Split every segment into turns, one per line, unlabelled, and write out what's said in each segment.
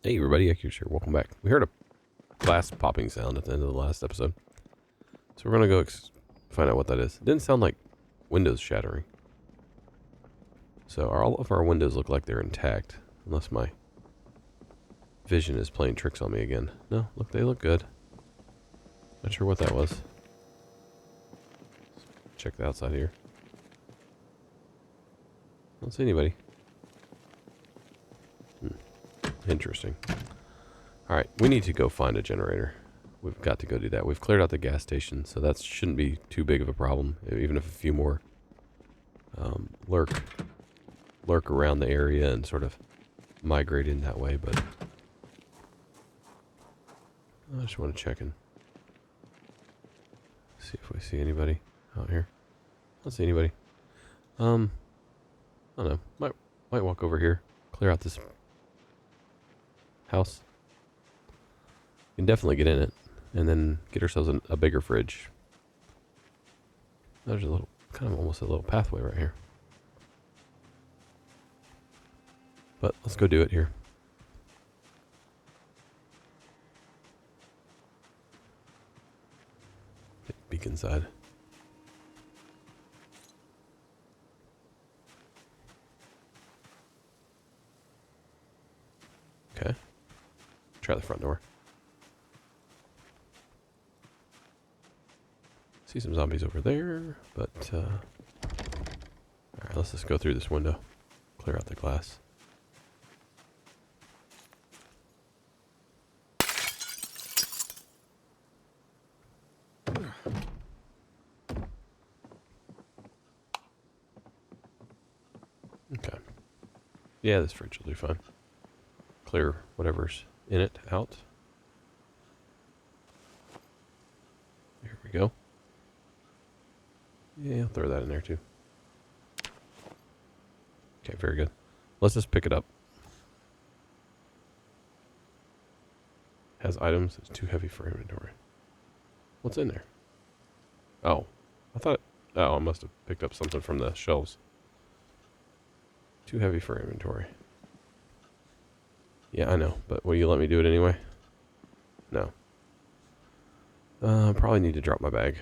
Hey everybody, Accurate here. Welcome back. We heard a glass popping sound at the end of the last episode. So we're going to go find out what that is. It didn't sound like windows shattering. So all of our windows look like they're intact. Unless my vision is playing tricks on me again. No, look, they look good. Not sure what that was. Check the outside here. Don't see anybody. Interesting. Alright, we need to go find a generator. We've got to go do that. We've cleared out the gas station, so that shouldn't be too big of a problem, even if a few more lurk around the area and sort of migrate in that way, but I just want to check and see if we see anybody out here. I don't see anybody. I don't know. Might walk over here, clear out this house. We can definitely get in it, and then get ourselves a bigger fridge. There's a little, kind of almost a little pathway right here. But let's go do it here. Peek inside. Okay. Try the front door. See some zombies over there, but alright, let's just go through this window. Clear out the glass. Okay. Yeah, this fridge will do fine. Clear whatever's in it out. Here we go. Yeah, I'll throw that in there too. Okay, very good. Let's just pick it up. Has items. It's too heavy for inventory. What's in there? Oh, I thought... Oh, I must have picked up something from the shelves. Too heavy for inventory. Yeah, I know, but will you let me do it anyway? No. Probably need to drop my bag.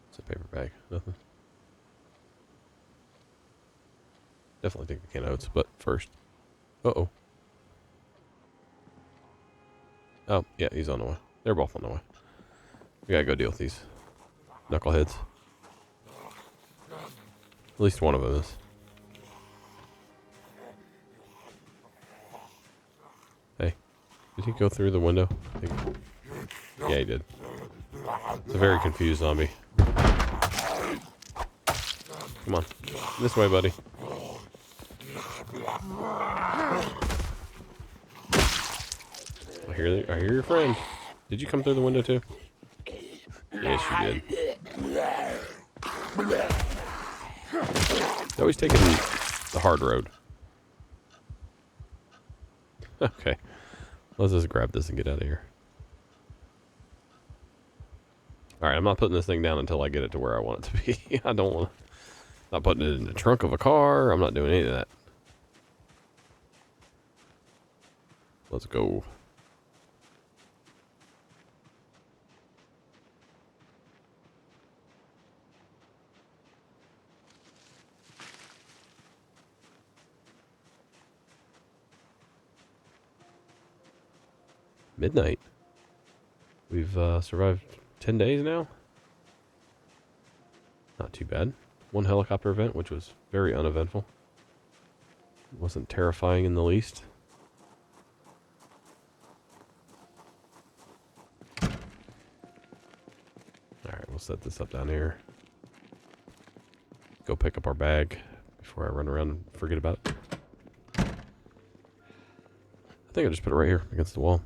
It's a paper bag. Nothing. Definitely take the can of oats, but first. Uh-oh. Oh, yeah, he's on the way. They're both on the way. We gotta go deal with these knuckleheads. At least one of them is. Hey, did he go through the window? Yeah, he did. It's a very confused zombie. Come on. This way, buddy. I hear your friend. Did you come through the window too? Yes, you did. He's always taking the hard road. Okay. Let's just grab this and get out of here. Alright, I'm not putting this thing down until I get it to where I want it to be. I don't want to... Not putting it in the trunk of a car. I'm not doing any of that. Let's go. Midnight. We've survived 10 days now. Not too bad. One helicopter event, which was very uneventful. It wasn't terrifying in the least. Alright, we'll set this up down here. Go pick up our bag before I run around and forget about it. I think I'll just put it right here against the wall.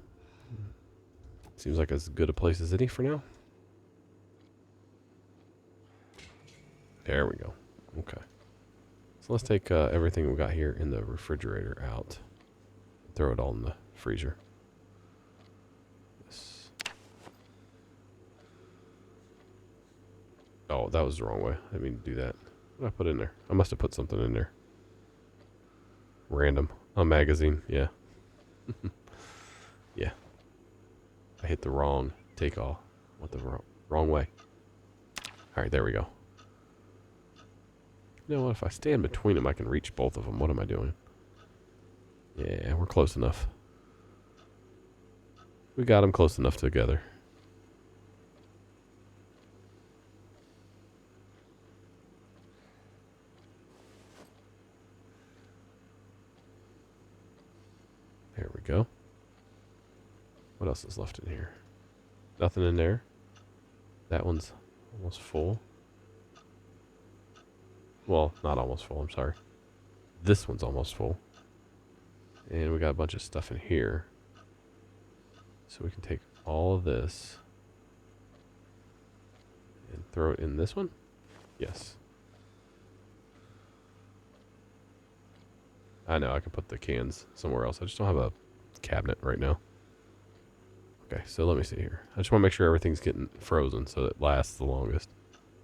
Seems like as good a place as any for now. There we go. Okay. So let's take everything we got here in the refrigerator out. Throw it all in the freezer. Yes. Oh, that was the wrong way. I didn't mean to do that. What did I put in there? I must have put something in there. Random. A magazine. Yeah. Yeah. I hit the wrong take-all. Went the wrong way. Alright, there we go. You know what? If I stand between them, I can reach both of them. What am I doing? Yeah, we're close enough. We got them close enough together. There we go. What else is left in here? Nothing in there. That one's almost full. Well, not almost full, I'm sorry. This one's almost full. And we got a bunch of stuff in here. So we can take all of this and throw it in this one? Yes. I know, I can put the cans somewhere else. I just don't have a cabinet right now. Okay, so let me see here. I just want to make sure everything's getting frozen so that it lasts the longest.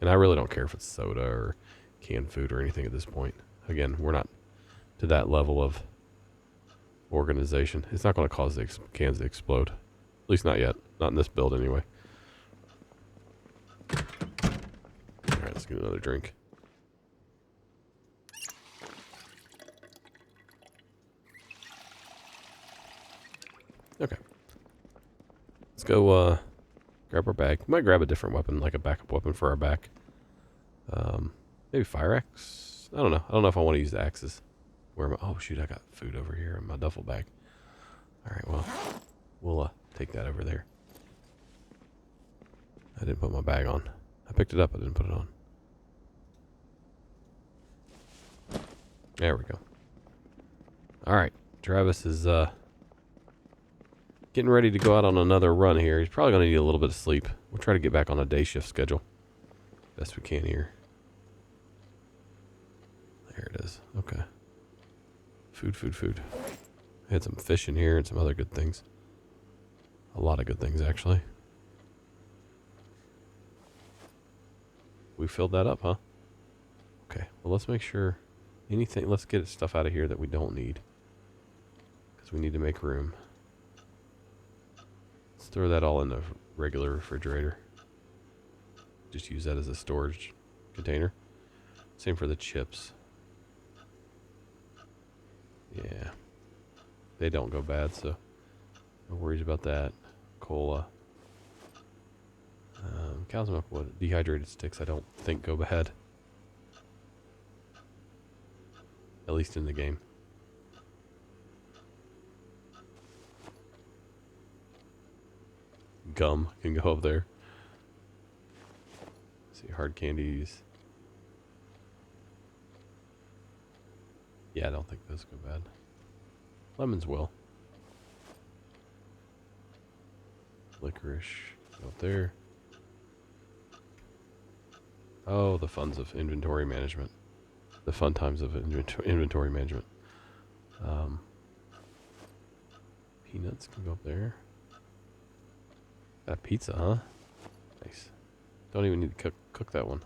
And I really don't care if it's soda or canned food or anything at this point. Again, we're not to that level of organization. It's not going to cause the cans to explode. At least not yet. Not in this build anyway. Alright, let's get another drink. Okay. Let's go grab our bag. We might grab a different weapon, like a backup weapon for our back. Maybe fire axe? I don't know. I don't know if I want to use the axes. Where am I? Oh, shoot, I got food over here in my duffel bag. Alright, well, we'll take that over there. I didn't put my bag on. I picked it up, I didn't put it on. There we go. Alright, Travis is getting ready to go out on another run here. He's probably going to need a little bit of sleep. We'll try to get back on a day shift schedule. Best we can here. There it is. Okay. Food, food, food. I had some fish in here and some other good things. A lot of good things, actually. We filled that up, huh? Okay. Well, let's make sure anything... Let's get stuff out of here that we don't need. Because we need to make room. Let's throw that all in the regular refrigerator. Just use that as a storage container. Same for the chips. Yeah. They don't go bad, so no worries about that. Cola. Cow's milk wood. Dehydrated sticks I don't think go bad. At least in the game. Gum can go up there. Let's see, hard candies. Yeah, I don't think those go bad. Lemons will. Licorice. Go up there. Oh, the funs of inventory management. The fun times of inventory management. Peanuts can go up there. Got a pizza, huh? Nice. Don't even need to cook that one.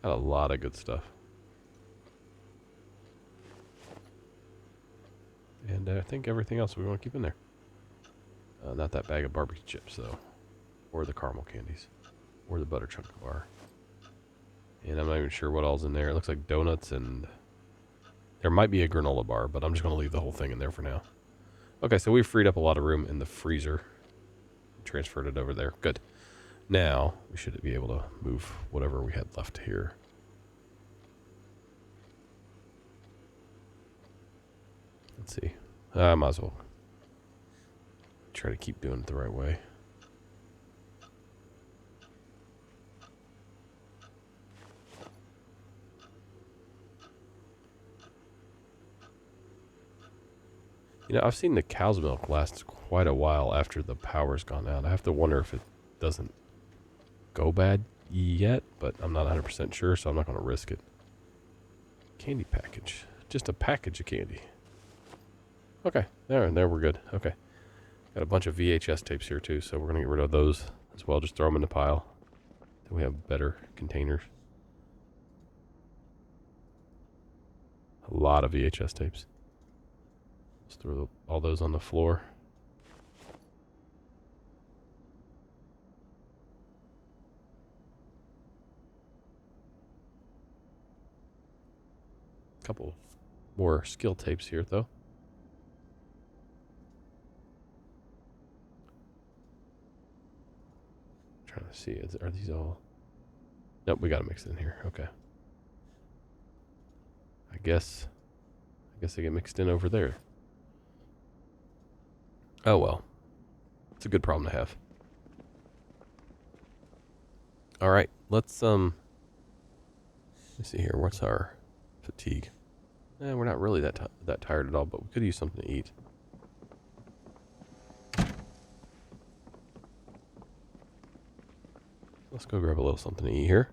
Got a lot of good stuff. And I think everything else we want to keep in there. Not that bag of barbecue chips, though. Or the caramel candies. Or the butter chunk bar. And I'm not even sure what all's in there. It looks like donuts and... There might be a granola bar, but I'm just going to leave the whole thing in there for now. Okay, so we've freed up a lot of room in the freezer. Transferred it over there. Good. Now, we should be able to move whatever we had left here. Let's see. I might as well try to keep doing it the right way. You know, I've seen the cow's milk last quite a while after the power's gone out. I have to wonder if it doesn't go bad yet, but I'm not 100% sure, so I'm not going to risk it. Candy package. Just a package of candy. Okay, there we're good. Okay. Got a bunch of VHS tapes here too, so we're going to get rid of those as well. Just throw them in the pile. that we have better containers. A lot of VHS tapes. Let's throw all those on the floor. Couple more skill tapes here, though. Trying to see, are these all? Nope, we got to mix it in here. Okay. I guess they get mixed in over there. Oh well, it's a good problem to have. All right, let's see here. What's our fatigue? We're not really that tired at all, but we could use something to eat. Let's go grab a little something to eat here.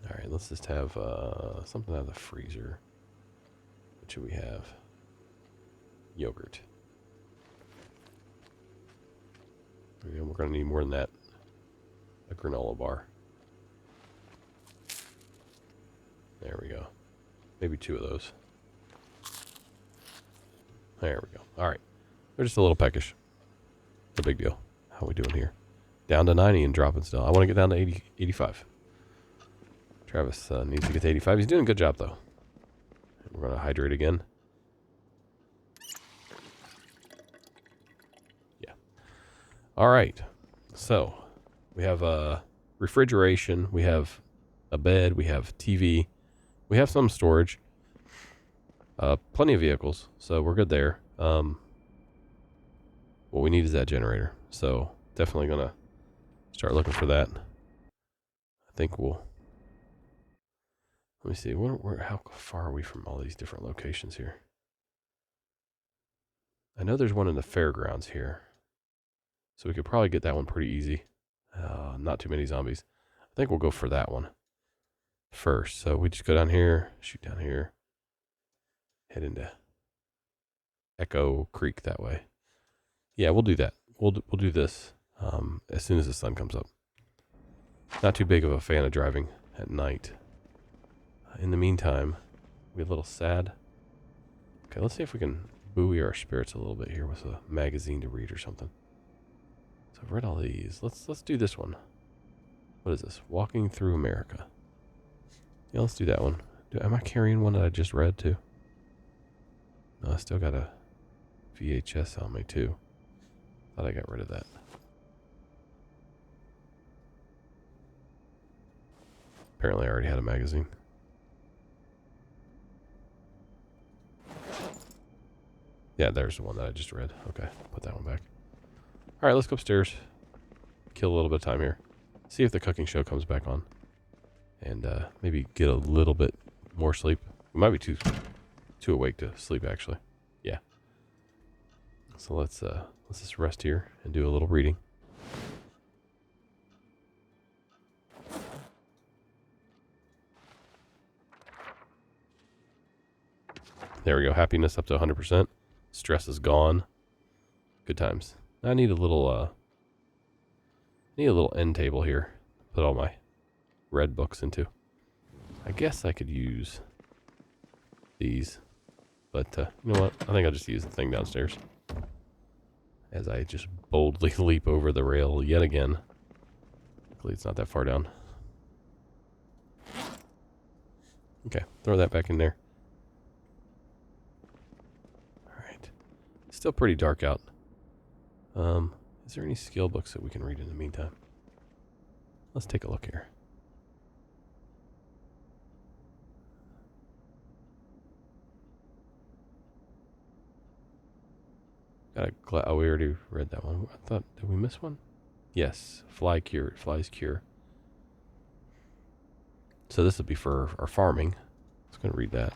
All right, let's just have something out of the freezer. What should we have? Yogurt. And we're going to need more than that. A granola bar. There we go. Maybe 2 of those. There we go. All right. They're just a little peckish. No big deal. How are we doing here? Down to 90 and dropping still. I want to get down to 85. Travis needs to get to 85. He's doing a good job, though. We're going to hydrate again. Yeah. All right. So, we have refrigeration. We have a bed. We have TV. We have some storage. Plenty of vehicles. So, we're good there. What we need is that generator. So, definitely going to start looking for that. I think we'll... Let me see. How far are we from all these different locations here? I know there's one in the fairgrounds here. So we could probably get that one pretty easy. Not too many zombies. I think we'll go for that one first. So we just go down here, shoot down here, head into Echo Creek that way. Yeah, we'll do that. We'll do this as soon as the sun comes up. Not too big of a fan of driving at night. In the meantime, we're a little sad. Okay, let's see if we can buoy our spirits a little bit here with a magazine to read or something. So I've read all these. Let's do this one. What is this? Walking Through America. Yeah, let's do that one. Am I carrying one that I just read too? No, I still got a VHS on me too. Thought I got rid of that. Apparently I already had a magazine. Yeah, there's the one that I just read. Okay, put that one back. All right, let's go upstairs. Kill a little bit of time here. See if the cooking show comes back on. And maybe get a little bit more sleep. We might be too awake to sleep, actually. Yeah. So let's just rest here and do a little reading. There we go. Happiness up to 100%. Stress is gone. Good times. I need a little end table here. Put all my red books into. I guess I could use these, but you know what? I think I'll just use the thing downstairs. As I just boldly leap over the rail yet again. Luckily, it's not that far down. Okay, throw that back in there. Still pretty dark out. Is there any skill books that we can read in the meantime? Let's take a look here. Oh, we already read that one. I thought, did we miss one? Yes, flies cure. So this would be for our farming. I was going to read that.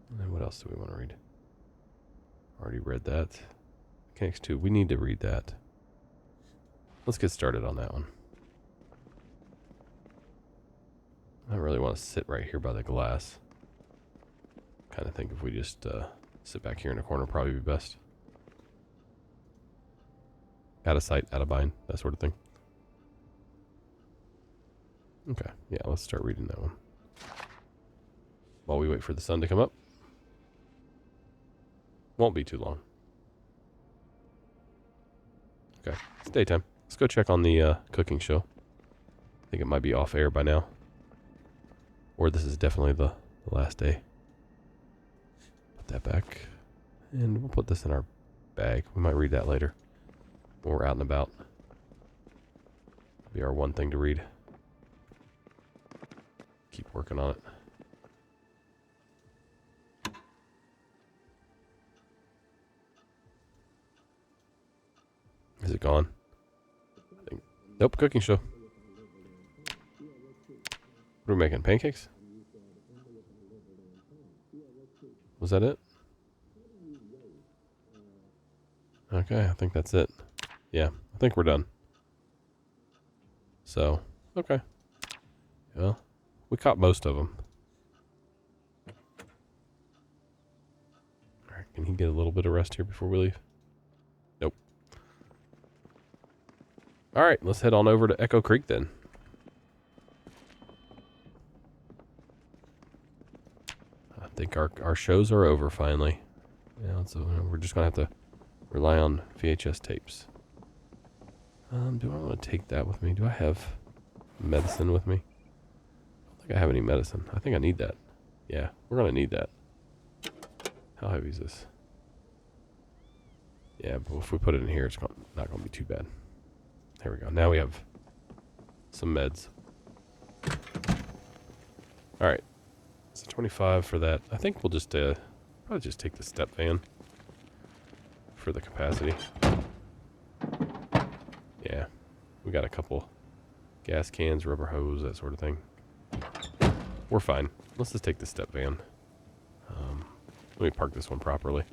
And then what else do we want to read? Already read that. Mechanics 2, we need to read that. Let's get started on that one. I don't really want to sit right here by the glass. Kind of think if we just Sit back here in a corner probably be best. Out of sight, out of mind, that sort of thing. Okay, yeah, let's start reading that one. While we wait for the sun to come up. Won't be too long. Okay, it's daytime. Let's go check on the cooking show. I think it might be off air by now. Or this is definitely the last day. Put that back. And we'll put this in our bag. We might read that later. When we're out and about. It'll be our one thing to read. Keep working on it. Is it gone? Nope, cooking show. What are we making? Pancakes? Was that it? Okay, I think that's it. Yeah, I think we're done. So, okay. Well, we caught most of them. Alright, can he get a little bit of rest here before we leave? Nope. Alright, let's head on over to Echo Creek then. I think our shows are over finally. Yeah, so we're just going to have to rely on VHS tapes. Do I want to take that with me? Do I have medicine with me? I don't think I have any medicine. I think I need that. Yeah, we're going to need that. How heavy is this? Yeah, but if we put it in here, it's not going to be too bad. There we go. Now we have some meds. All right. So 25 for that. I think we'll just probably just take the step van for the capacity. Yeah, we got a couple gas cans, rubber hose, that sort of thing. We're fine. Let's just take the step van. Let me park this one properly.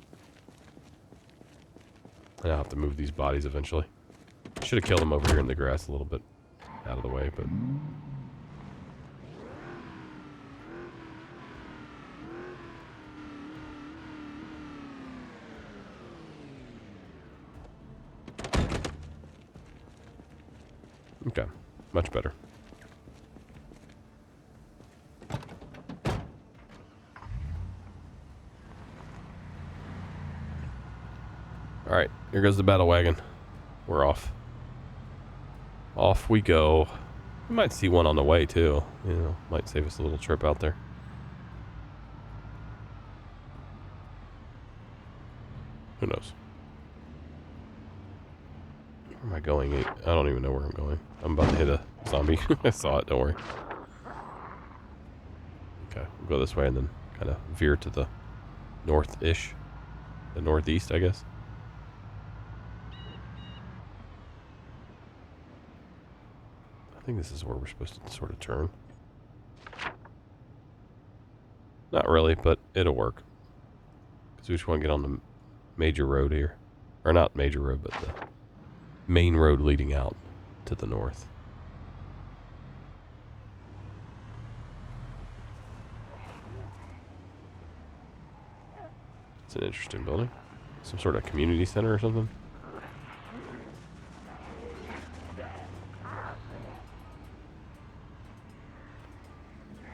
And I'll have to move these bodies eventually. Should have killed them over here in the grass a little bit out of the way, but... Okay, much better. Alright, here goes the battle wagon. We're off. Off we go. We might see one on the way too. You know, might save us a little trip out there. Who knows? Where am I going? I don't even know where I'm going. I'm about to hit a zombie. I saw it, don't worry. Okay, we'll go this way and then kind of veer to the north-ish. The northeast, I guess. I think this is where we're supposed to sort of turn. Not really, but it'll work. Because we just want to get on the major road here. Or not major road, but the main road leading out to the north. It's an interesting building. Some sort of community center or something.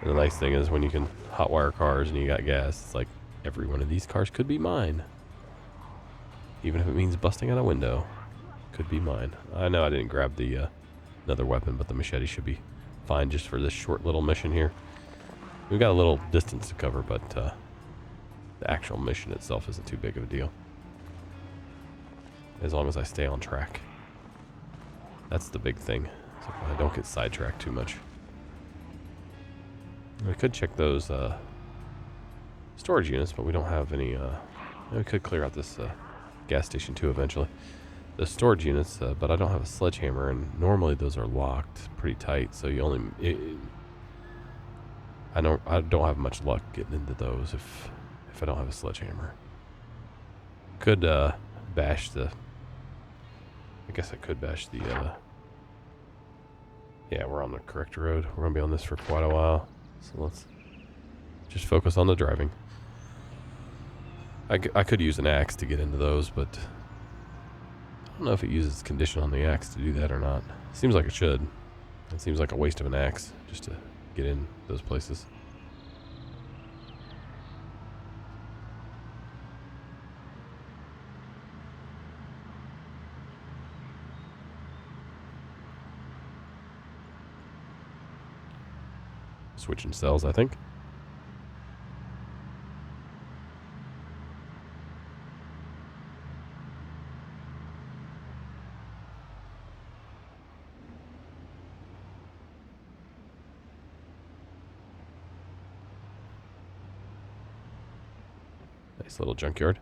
And the nice thing is when you can hotwire cars and you got gas, it's like every one of these cars could be mine. Even if it means busting out a window. Could be mine. I know I didn't grab the another weapon, but the machete should be fine just for this short little mission here. We've got a little distance to cover, but the actual mission itself isn't too big of a deal. As long as I stay on track. That's the big thing. So I don't get sidetracked too much. We could check those storage units, but we don't have any... we could clear out this gas station too eventually. The storage units, but I don't have a sledgehammer, and normally those are locked pretty tight, so you only... I don't have much luck getting into those if I don't have a sledgehammer. Could bash the... I guess I could bash the... yeah, we're on the correct road. We're going to be on this for quite a while. So let's just focus on the driving. I could use an axe to get into those, but I don't know if it uses condition on the axe to do that or not. Seems like it should. It seems like a waste of an axe just to get in those places. Switching cells, I think. Nice little junkyard.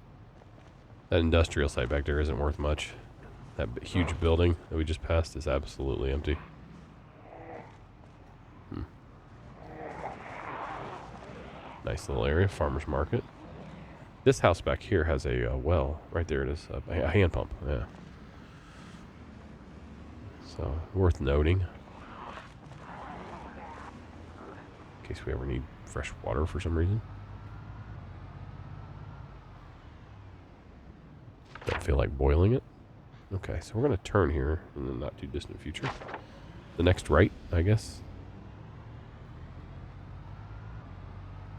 That industrial site back there isn't worth much. That huge building that we just passed is absolutely empty. Nice little area, farmer's market. This house back here has a well. Right there it is, a hand pump, yeah. So, worth noting. In case we ever need fresh water for some reason. Don't feel like boiling it. Okay, so we're going to turn here in the not too distant future. The next right, I guess.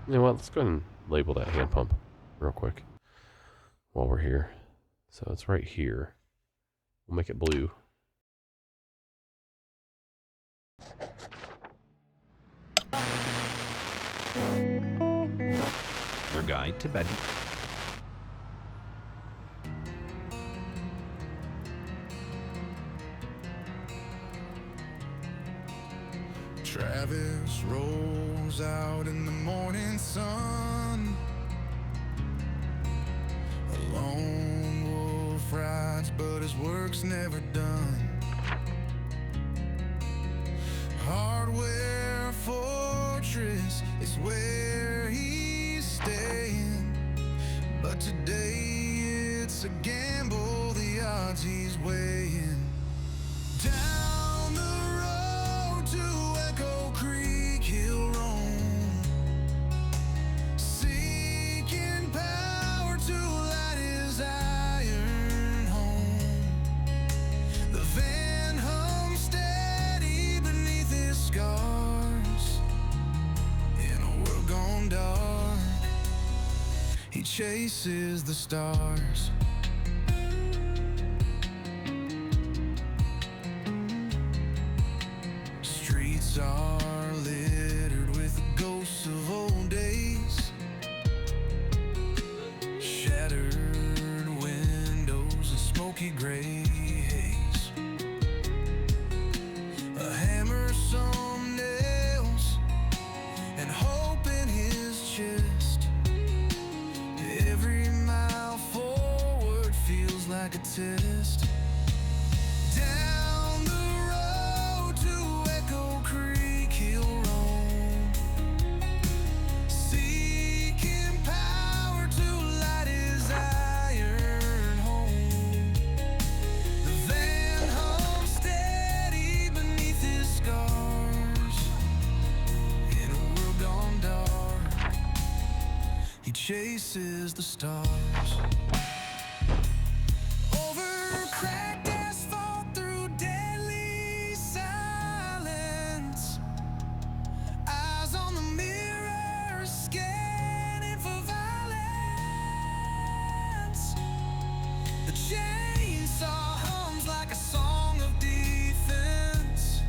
You know what, let's go ahead and label that hand pump real quick while we're here. So it's right here. We'll make it blue.
Your guide to bed.
Travis rolls out in the morning sun. A lone wolf rides, but his work's never done. Hardware fortress is where he's staying, but today it's a gamble, the odds he's weighing. Down the road to Echo Creek he'll roam, seeking power to light his iron home. The van hums steady beneath his scars. In a world gone dark, he chases the stars. Streets are littered with the ghosts of old days, shattered windows and smoky gray haze. A hammer, some nails, and hope in his chest. Every mile forward feels like a test. Down the road to Echo Creek he'll roam, seeking power to light his iron home. The van hums steady beneath his scars. In a world gone dark, he chases the stars. Over cracked asphalt through deadly silence, eyes on the mirror scanning for violence. The chainsaw hums like a song of defense.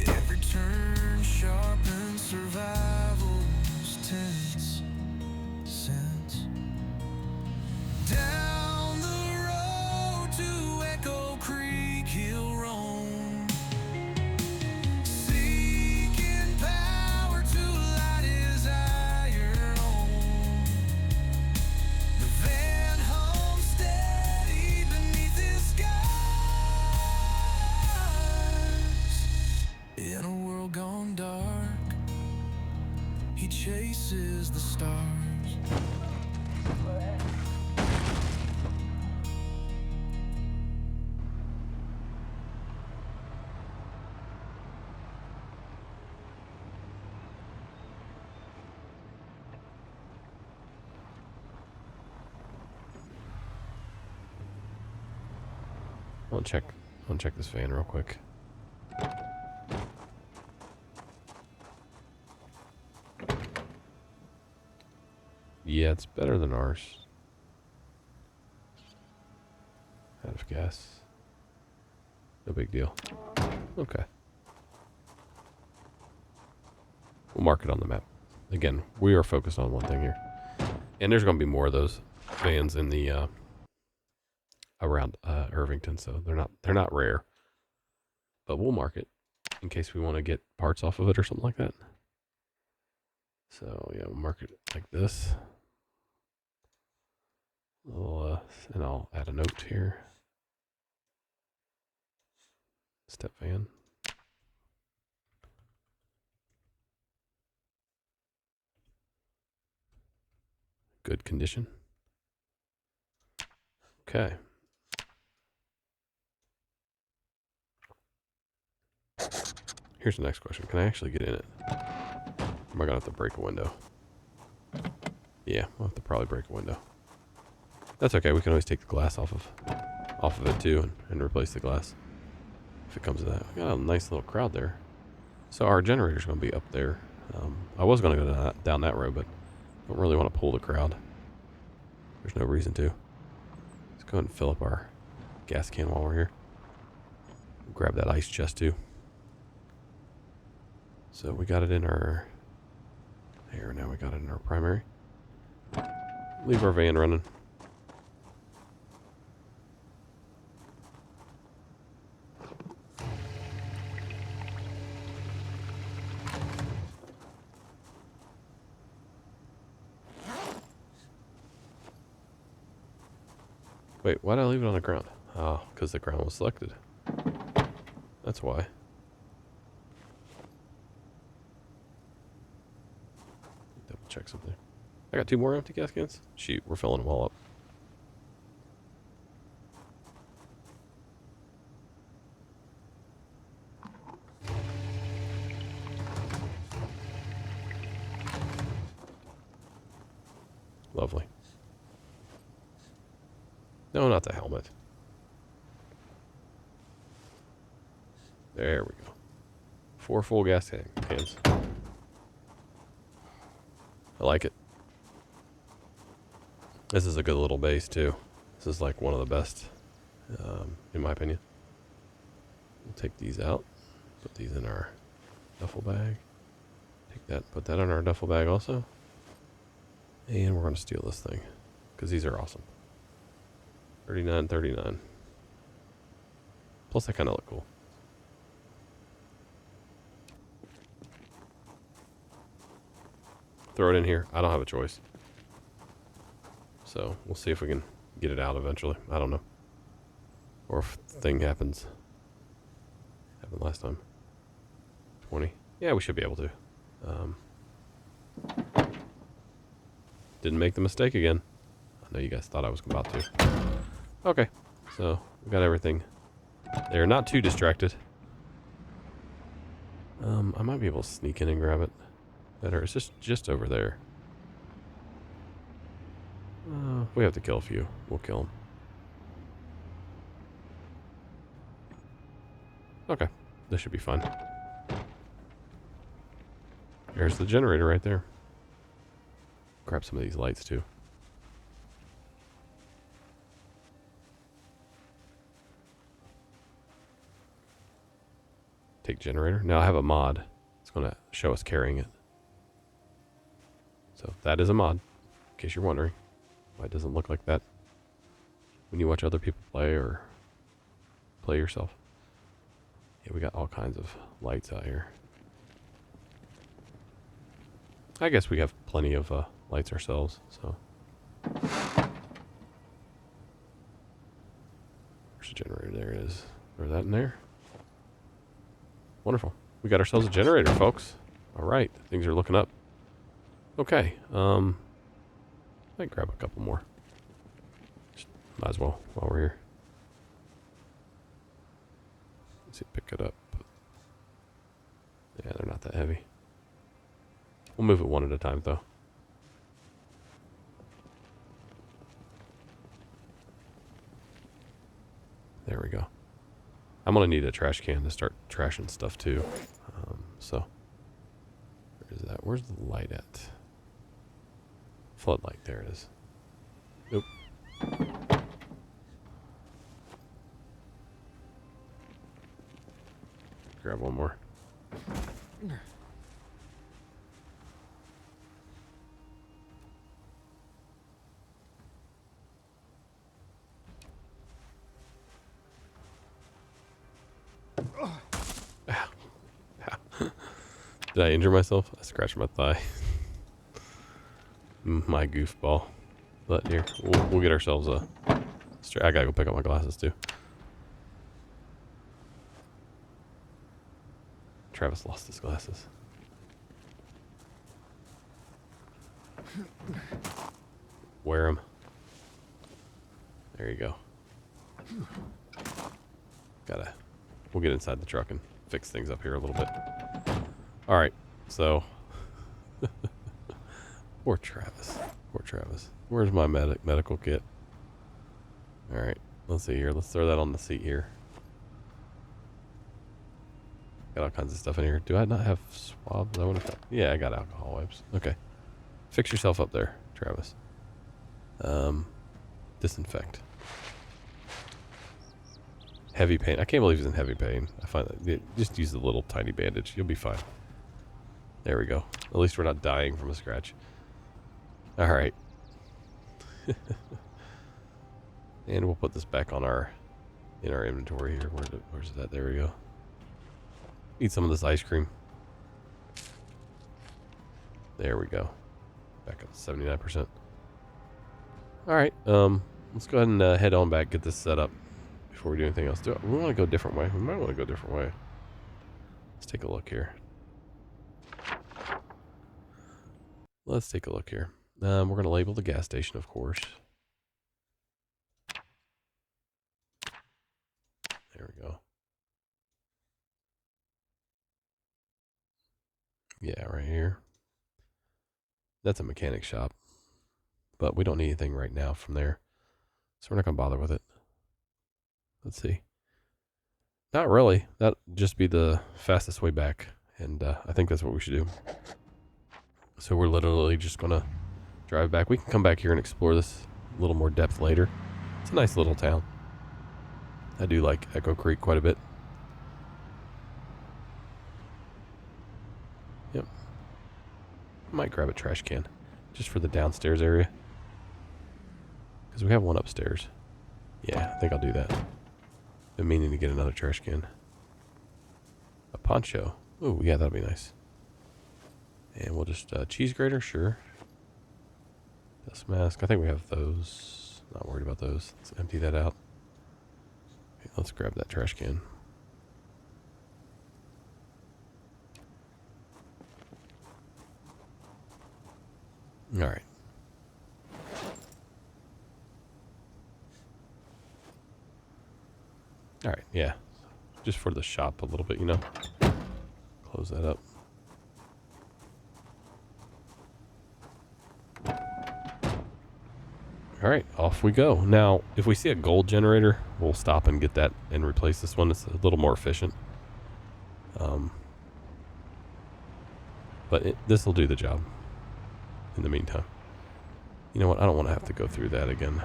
Every turn sharpens survival's tense sense. Down the road to Echo Creek he'll roam, seeking power to light his iron home. The van hums steady beneath his skies. In a world gone dark, he chases the stars.
I'll check this van real quick. Yeah, it's better than ours. Out of gas. No big deal. Okay. We'll mark it on the map. Again, we are focused on one thing here. And there's going to be more of those vans in the around Irvington, so they're not rare. But we'll mark it in case we want to get parts off of it or something like that. So yeah, we'll mark it like this. And I'll add a note here. Step van. Good condition. Okay. Here's the next question. Can I actually get in it? Or am I going to have to break a window? Yeah, we'll have to probably break a window. That's okay. We can always take the glass off of it too and replace the glass. If it comes to that. We got a nice little crowd there. So our generator's going to be up there. I was going to go down that road, but I don't really want to pull the crowd. There's no reason to. Let's go ahead and fill up our gas can while we're here. Grab that ice chest too. So we got it in our... Here, now we got it in our primary. Leave our van running. Wait, why did I leave it on the ground? Oh, because the ground was selected. That's why. Double check something. I got 2 more empty gas cans? Shoot, we're filling them all up. Lovely. No, not the helmet. There we go. 4 full gas cans. I like it. This is a good little base too. This is like one of the best, in my opinion. We'll take these out. Put these in our duffel bag. Take that, put that in our duffel bag also. And we're going to steal this thing because these are awesome. 39.39. Plus, they kind of look cool. Throw it in here. I don't have a choice. So we'll see if we can get it out eventually. I don't know. Or if the thing happens. Happened last time. 20. Yeah, we should be able to. Didn't make the mistake again. I know you guys thought I was about to. Okay, so we got everything. They're not too distracted. I might be able to sneak in and grab it better. It's just over there. If we have to kill a few, we'll kill them. Okay, this should be fun. There's the generator right there. Grab some of these lights too. Take generator. Now I have a mod. It's going to show us carrying it. So that is a mod, in case you're wondering why it doesn't look like that when you watch other people play or play yourself. Yeah, we got all kinds of lights out here. I guess we have plenty of lights ourselves, so. There's a generator. There it is. Throw that in there. Wonderful. We got ourselves a generator, folks. All right. Things are looking up. Okay. Might grab a couple more. Just might as well while we're here. Let's see, pick it up. Yeah, they're not that heavy. We'll move it one at a time, though. There we go. I'm gonna need a trash can to start trashing stuff too. So where is that? Where's the light at? Floodlight. There it is. Nope. Grab one more. Did I injure myself? I scratched my thigh. My goofball. But here, we'll get ourselves a... I gotta go pick up my glasses too. Travis lost his glasses. Wear them. There you go. We'll get inside the truck and fix things up here a little bit. Alright, so... Poor Travis. Poor Travis. Where's my medical kit? Alright, let's see here. Let's throw that on the seat here. Got all kinds of stuff in here. Do I not have swabs? Yeah, I got alcohol wipes. Okay. Fix yourself up there, Travis. Disinfect. Heavy pain. I can't believe he's in heavy pain. I find that just use the little tiny bandage. You'll be fine. There we go. At least we're not dying from a scratch. All right. And we'll put this back on in our inventory here. Where's that? There we go. Eat some of this ice cream. There we go. Back up to 79%. All right. Let's go ahead and head on back. Get this set up before we do anything else. We want to go a different way. We might want to go a different way. Let's take a look here. Let's take a look here. We're going to label the gas station, of course. There we go. Yeah, right here. That's a mechanic shop. But we don't need anything right now from there. So we're not going to bother with it. Let's see. Not really. That'd just be the fastest way back. And I think that's what we should do. So we're literally just going to drive back. We can come back here and explore this a little more depth later. It's a nice little town. I do like Echo Creek quite a bit. Yep. I might grab a trash can just for the downstairs area. Because we have one upstairs. Yeah, I think I'll do that. Been meaning to get another trash can. A poncho. Oh, yeah, that'll be nice. And we'll just, cheese grater, sure. Dust mask, I think we have those. Not worried about those. Let's empty that out. Okay, let's grab that trash can. All right. All right, yeah. Just for the shop a little bit, you know. Close that up. All right, off we go. Now, if we see a gold generator, we'll stop and get that and replace this one. It's a little more efficient. But this will do the job in the meantime. You know what? I don't want to have to go through that again.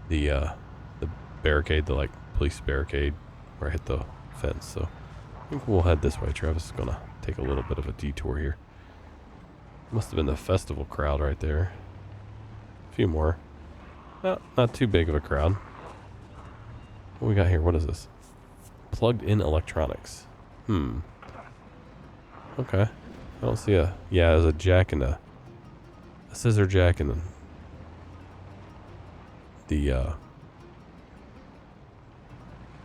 The barricade, the like police barricade where I hit the fence. So I think we'll head this way. Travis is going to take a little bit of a detour here. Must have been the festival crowd right there. A few more. Not too big of a crowd. What we got here? What is this? Plugged in electronics. Okay. I don't see a... Yeah, there's a jack and a scissor jack and the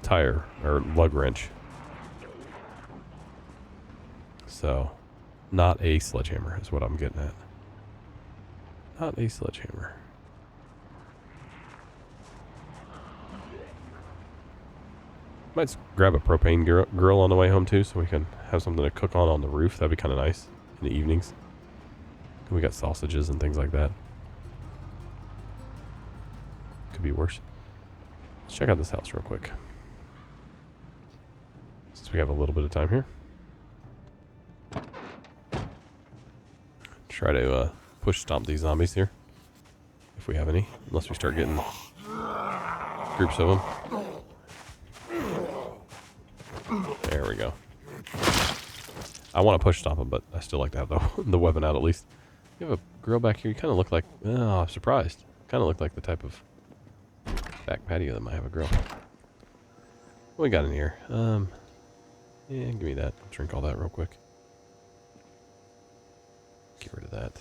tire or lug wrench. So, not a sledgehammer is what I'm getting at. Not a sledgehammer. Might grab a propane grill on the way home too, so we can have something to cook on the roof. That'd be kind of nice in the evenings. We got sausages and things like that. Could be worse. Let's check out this house real quick. we have a little bit of time here. Try to push stomp these zombies here. If we have any. Unless we start getting groups of them. There we go. I want to push stomp them, but I still like to have the weapon out at least. You have a grill back here. You kind of look like... Oh, I'm surprised. Kind of look like the type of back patio that might have a grill. What we got in here? Yeah, give me that. I'll drink all that real quick. Get rid of that.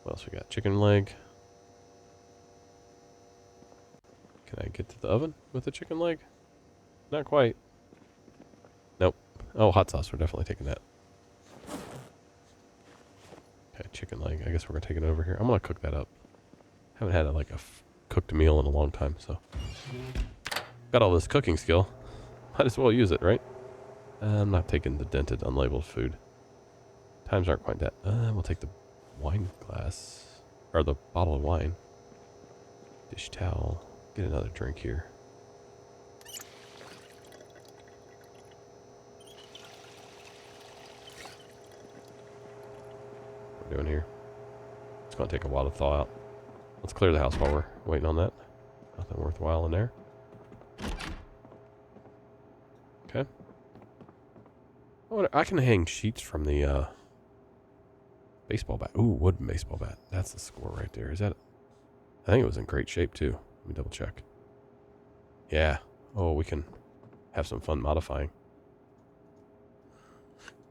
What else we got? Chicken leg. Can I get to the oven with the chicken leg? Not quite. Nope. Oh, hot sauce. We're definitely taking that. Okay, chicken leg. I guess we're going to take it over here. I'm going to cook that up. Haven't had a cooked meal in a long time, so. Got all this cooking skill. Might as well use it, right? I'm not taking the dented, unlabeled food. Times aren't quite that. We'll take the wine glass. Or the bottle of wine. Dish towel. Get another drink here. What we're doing here. It's going to take a while to thaw out. Let's clear the house while we're waiting on that. Nothing worthwhile in there. Okay. I can hang sheets from the baseball bat. Ooh, wooden baseball bat. That's the score right there. Is that... I think it was in great shape too. Let me double check. Yeah. Oh, we can have some fun modifying.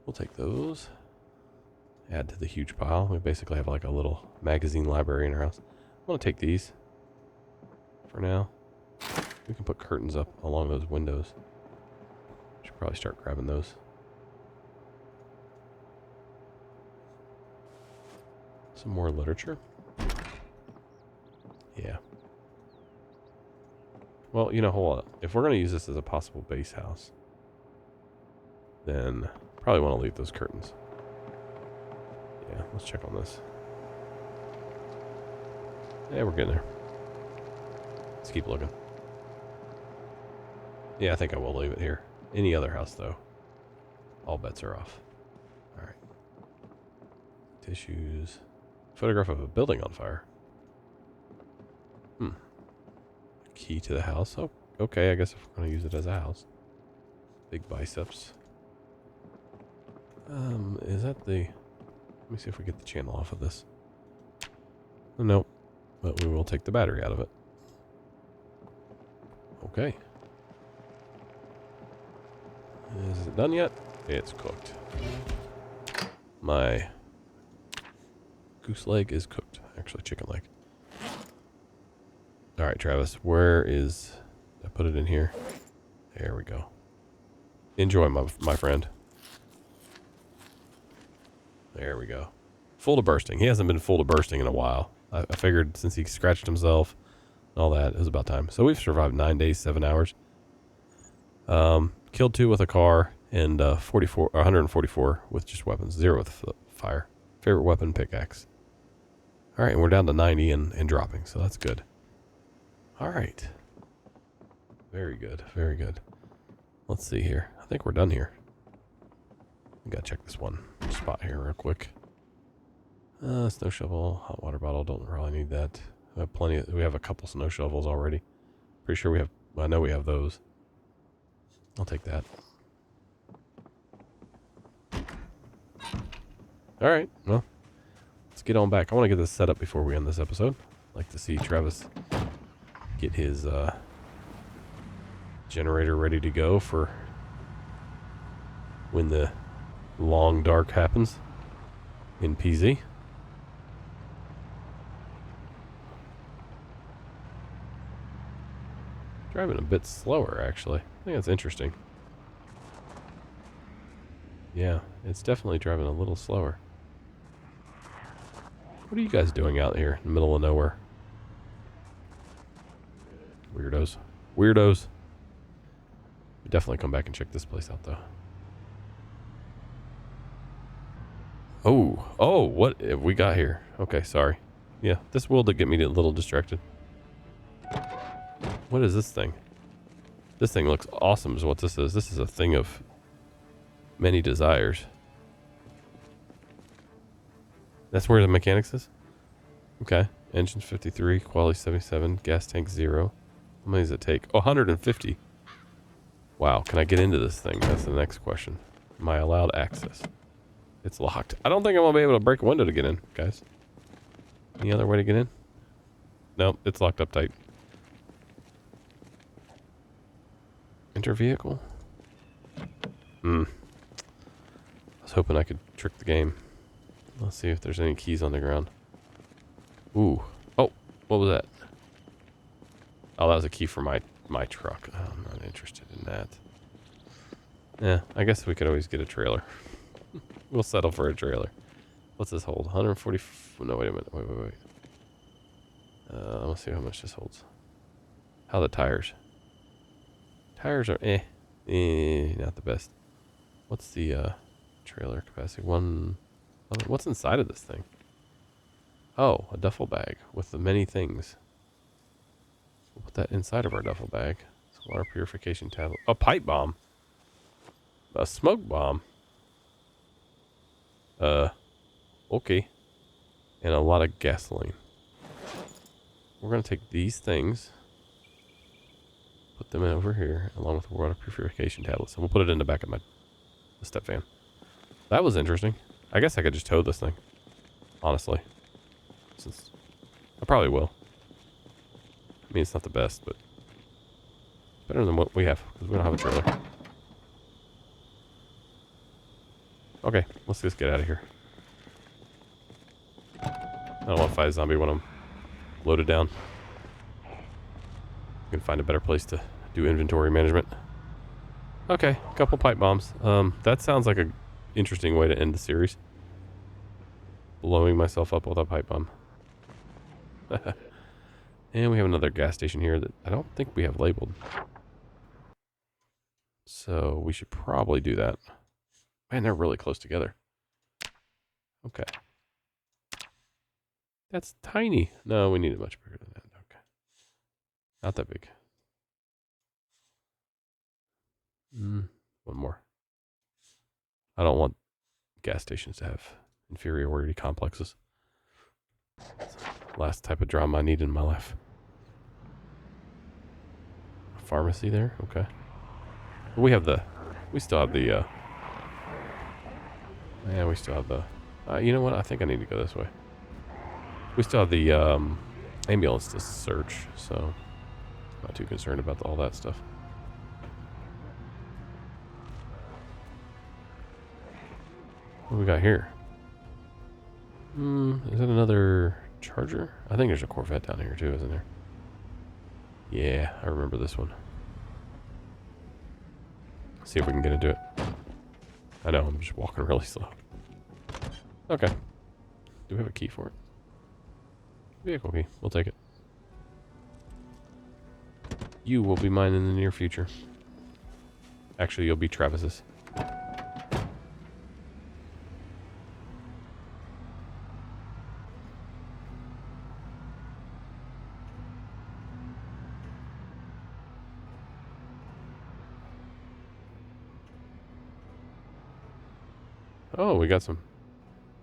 We'll take those. Add to the huge pile. We basically have like a little magazine library in our house. I'm going to take these for now. We can put curtains up along those windows. Should probably start grabbing those. Some more literature. Yeah. Well, you know, hold on. If we're going to use this as a possible base house, then probably want to leave those curtains. Yeah, let's check on this. Yeah, we're getting there. Let's keep looking. Yeah, I think I will leave it here. Any other house, though, all bets are off. All right. Tissues. Photograph of a building on fire. Key to the house. Oh, okay. I guess if we're going to use it as a house. Big biceps. Is that the... Let me see if we get the channel off of this. Nope. But we will take the battery out of it. Okay. Is it done yet? It's cooked. My goose leg is cooked. Actually, chicken leg. All right, Travis, where is... I put it in here. There we go. Enjoy, my friend. There we go. Full to bursting. He hasn't been full to bursting in a while. I figured since he scratched himself and all that, it was about time. So we've survived 9 days, 7 hours. Killed 2 with a car and 144 with just weapons. 0 with fire. Favorite weapon, pickaxe. All right, and we're down to 90 and dropping, so that's good. All right. Very good. Very good. Let's see here. I think we're done here. We gotta check this one spot here real quick. Snow shovel, hot water bottle. Don't really need that. We have plenty. We have a couple snow shovels already. Pretty sure we have. I know we have those. I'll take that. All right. Well, let's get on back. I want to get this set up before we end this episode. I'd like to see Travis get his generator ready to go for when the long dark happens in PZ. Driving a bit slower, actually. I think that's interesting. Yeah, it's definitely driving a little slower. What are you guys doing out here in the middle of nowhere? Weirdos. Weirdos. We definitely come back and check this place out, though. Oh, what have we got here? Okay, sorry. Yeah, this will get me a little distracted. What is this thing? This thing looks awesome is what this is. This is a thing of many desires. That's where the mechanics is? Okay. Engine 53, quality 77, gas tank 0. How many does it take? Oh, 150. Wow, can I get into this thing? That's the next question. Am I allowed access? It's locked. I don't think I'm going to be able to break a window to get in, guys. Any other way to get in? Nope, it's locked up tight. Enter vehicle? I was hoping I could trick the game. Let's see if there's any keys on the ground. Ooh. Oh, what was that? Oh, that was a key for my truck. Oh, I'm not interested in that. Yeah, I guess we could always get a trailer. We'll settle for a trailer. What's this hold? 140... No, wait a minute. Wait. Let's see how much this holds. How are the tires? Tires are not the best. What's the trailer capacity? What's inside of this thing? Oh, a duffel bag with the many things. We'll put that inside of our duffel bag. It's water purification tablet. A pipe bomb. A smoke bomb. Okay. And a lot of gasoline. We're going to take these things, put them in over here, along with the water purification tablets. And we'll put it in the back of the step van. That was interesting. I guess I could just tow this thing. Honestly. Since I probably will. I mean, it's not the best, but it's better than what we have, because we don't have a trailer. Okay, let's just get out of here. I don't want to fight a zombie when I'm loaded down. I can find a better place to do inventory management. Okay, a couple pipe bombs. That sounds like an interesting way to end the series. Blowing myself up with a pipe bomb. And we have another gas station here that I don't think we have labeled. So we should probably do that. Man, they're really close together. Okay. That's tiny. No, we need it much bigger than that. Okay. Not that big. One more. I don't want gas stations to have inferiority complexes. That's the last type of drama I need in my life. A pharmacy there? Okay. We still have the, yeah, we still have the, you know what? I think I need to go this way. We still have the ambulance to search, so I'm not too concerned about all that stuff. What do we got here? Is that another charger? I think there's a Corvette down here too, isn't there? Yeah, I remember this one. See if we can get into it. I know, I'm just walking really slow. Okay. Do we have a key for it? Vehicle key. We'll take it. You will be mine in the near future. Actually, you'll be Travis's. Oh, we got some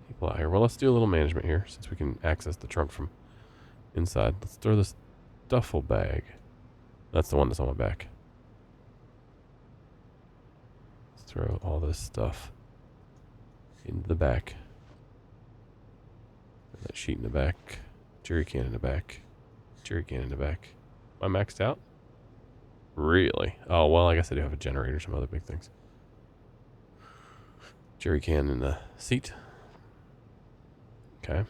people out here. Well, let's do a little management here since we can access the trunk from inside. Let's throw this duffel bag. That's the one that's on my back. Let's throw all this stuff into the back. That sheet in the back. Jerry can in the back. Jerry can in the back. Am I maxed out? Really? Oh, well, I guess I do have a generator, some other big things. Jerry can in the seat. Okay.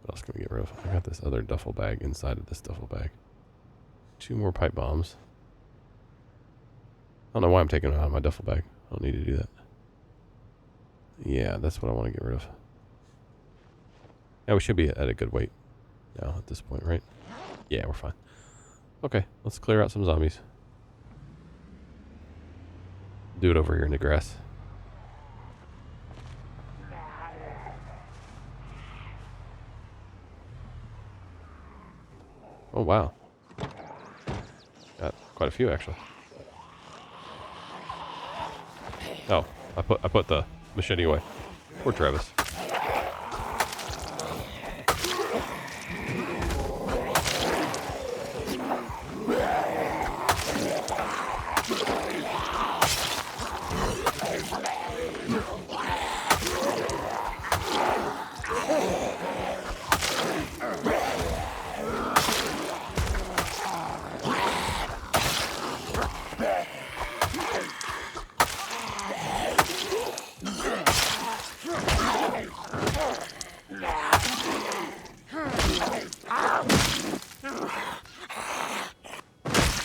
What else can we get rid of? I got this other duffel bag inside of this duffel bag. 2 more pipe bombs. I don't know why I'm taking it out of my duffel bag. I don't need to do that. Yeah, that's what I want to get rid of. Yeah, we should be at a good weight now at this point, right? Yeah, we're fine. Okay, let's clear out some zombies. Do it over here in the grass. Oh, wow. quite a few actually. Oh, I put the machete away. Poor Travis.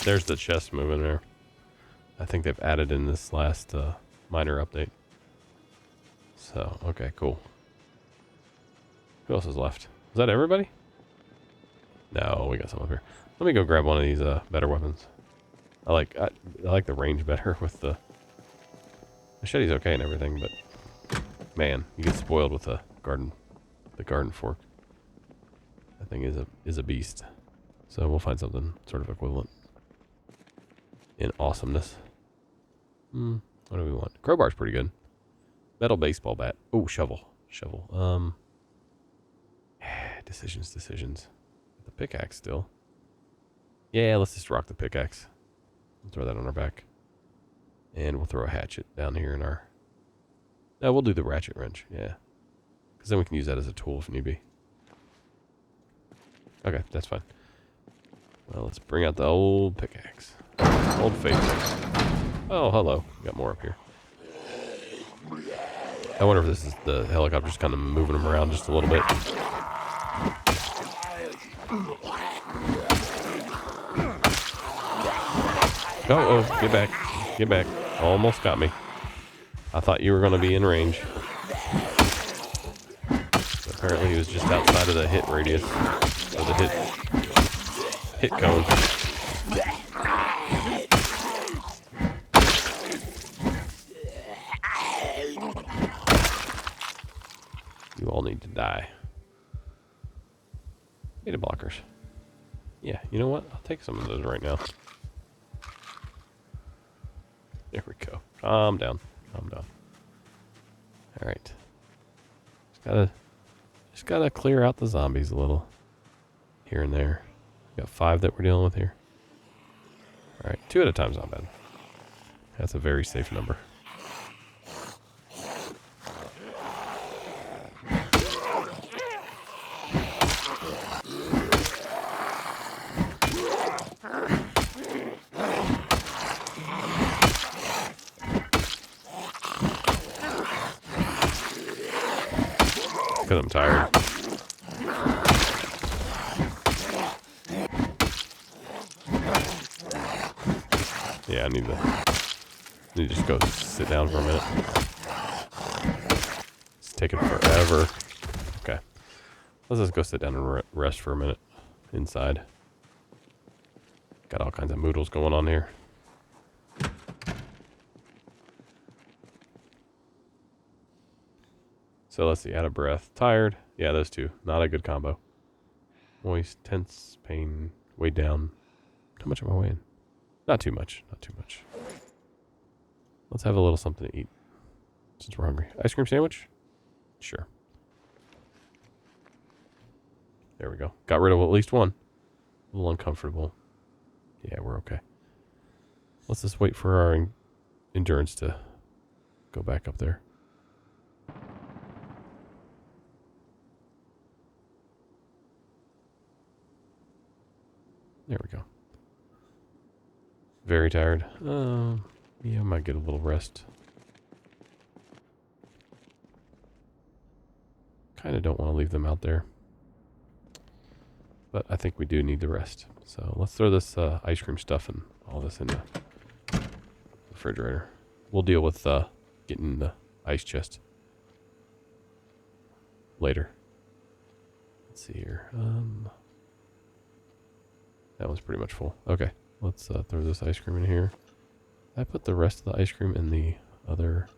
There's the chest moving there. I think they've added in this last minor update. So, okay, cool. Who else is left? Is that everybody? No, we got some up here. Let me go grab one of these better weapons. I like the range better with the machete's okay and everything, but man, you get spoiled with the garden fork. That thing is a beast. So we'll find something sort of equivalent in awesomeness. What do we want? Crowbar's pretty good. Metal baseball bat. Oh, shovel. Decisions. The pickaxe still. Yeah, let's just rock the pickaxe. We'll throw that on our back. And we'll throw a hatchet down here in our... No, we'll do the ratchet wrench, yeah. Because then we can use that as a tool if need be. Okay, that's fine. Well, let's bring out the old pickaxe. Old faithful. Oh, hello. Got more up here. I wonder if this is the helicopter just kind of moving them around just a little bit. Oh, get back. Get back. Almost got me. I thought you were going to be in range. But apparently he was just outside of the hit radius. Or the hit cone. You all need to die. Beta blockers. Yeah, you know what? I'll take some of those right now. There we go. Calm down. Alright. Just gotta clear out the zombies a little. Here and there. Got 5 that we're dealing with here. Alright, 2 at a time's not bad. That's a very safe number. Because I'm tired. Yeah, I need to just go sit down for a minute. It's taking forever. Okay. Let's just go sit down and rest for a minute inside. Got all kinds of Moodles going on here. So let's see, out of breath, tired. Yeah, those two, not a good combo. Moist, tense, pain, weighed down. How much am I weighing? Not too much. Let's have a little something to eat since we're hungry. Ice cream sandwich? Sure. There we go. Got rid of at least one. A little uncomfortable. Yeah, we're okay. Let's just wait for our endurance to go back up there. There we go. Very tired. Yeah, I might get a little rest. Kind of don't want to leave them out there. But I think we do need the rest. So let's throw this ice cream stuff and all this in the refrigerator. We'll deal with getting the ice chest later. Let's see here. That one's pretty much full. Okay, let's throw this ice cream in here. I put the rest of the ice cream in the other...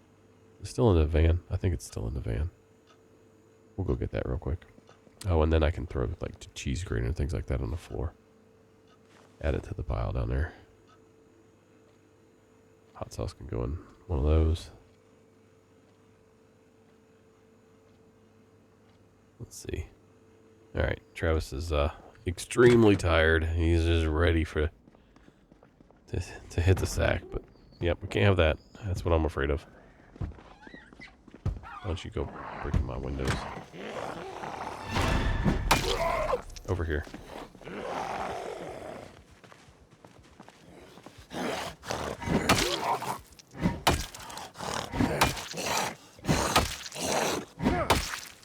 It's still in the van. I think it's still in the van. We'll go get that real quick. Oh, and then I can throw like cheese grater and things like that on the floor. Add it to the pile down there. Hot sauce can go in one of those. Let's see. All right, Travis is extremely tired. He's just ready to hit the sack. But yep, we can't have that. That's what I'm afraid of. Why don't you go breaking my windows? Over here.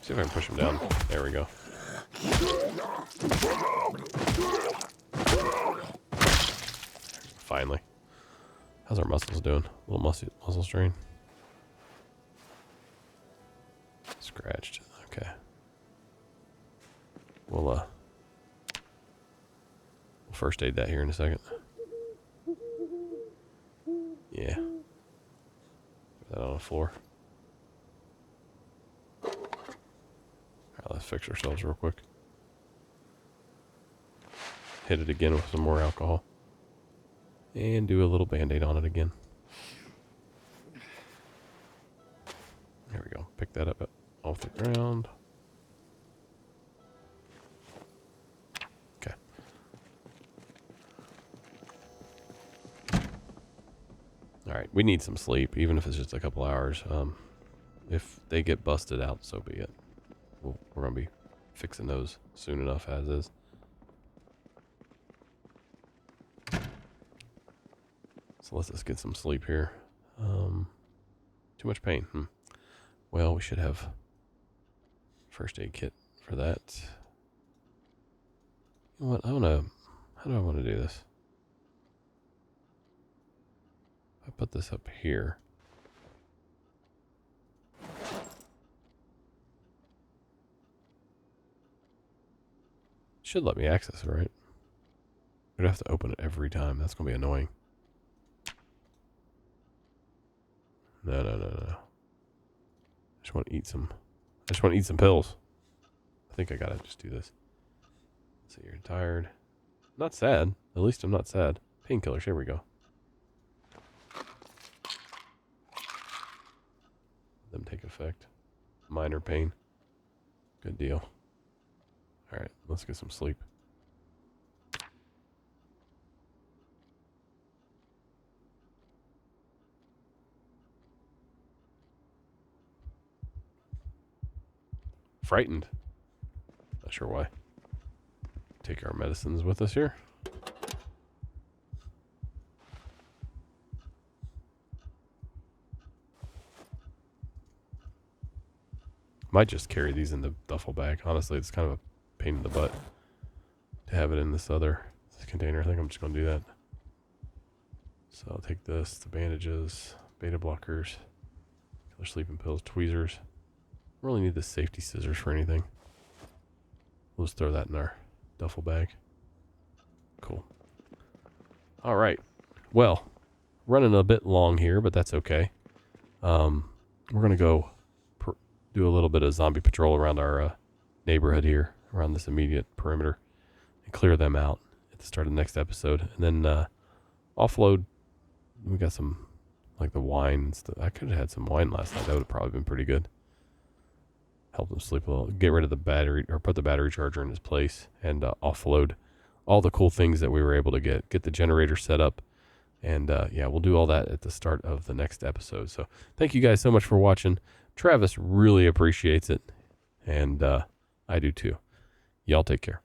See if I can push him down. There we go. Finally. How's our muscles doing? A little muscle strain. Scratched. Okay. We'll first aid that here in a second. Yeah. Put that on the floor. Alright, let's fix ourselves real quick. Hit it again with some more alcohol. And do a little band-aid on it again. There we go. Pick that up off the ground. Okay. Alright, we need some sleep, even if it's just a couple hours. If they get busted out, so be it. We're going to be fixing those soon enough as is. So let's just get some sleep here. Too much pain. Well, we should have first aid kit for that. You know what? How do I want to do this? I put this up here. Should let me access it, right? I'd have to open it every time. That's going to be annoying. No. I just want to eat some pills. I think I gotta just do this. So you're tired. Not sad. At least I'm not sad. Painkillers, here we go. Them take effect. Minor pain. Good deal. Alright, let's get some sleep. Frightened. Not sure why. Take our medicines with us here. Might just carry these in the duffel bag. Honestly, it's kind of a pain in the butt to have it in this other container. I think I'm just going to do that. So I'll take this, the bandages, beta blockers, killer sleeping pills, tweezers. Don't really need the safety scissors for anything. We'll just throw that in our duffel bag. Cool. All right. Well, running a bit long here, but that's okay. We're going to go do a little bit of zombie patrol around our neighborhood here, around this immediate perimeter, and clear them out at the start of the next episode. And then offload. We got some, like the wine and stuff. I could have had some wine last night. That would have probably been pretty good. Help them sleep a little. Get rid of the battery, or put the battery charger in its place, and offload all the cool things that we were able to get. Get the generator set up. And yeah, we'll do all that at the start of the next episode. So thank you guys so much for watching. Travis really appreciates it. And I do too. Y'all take care.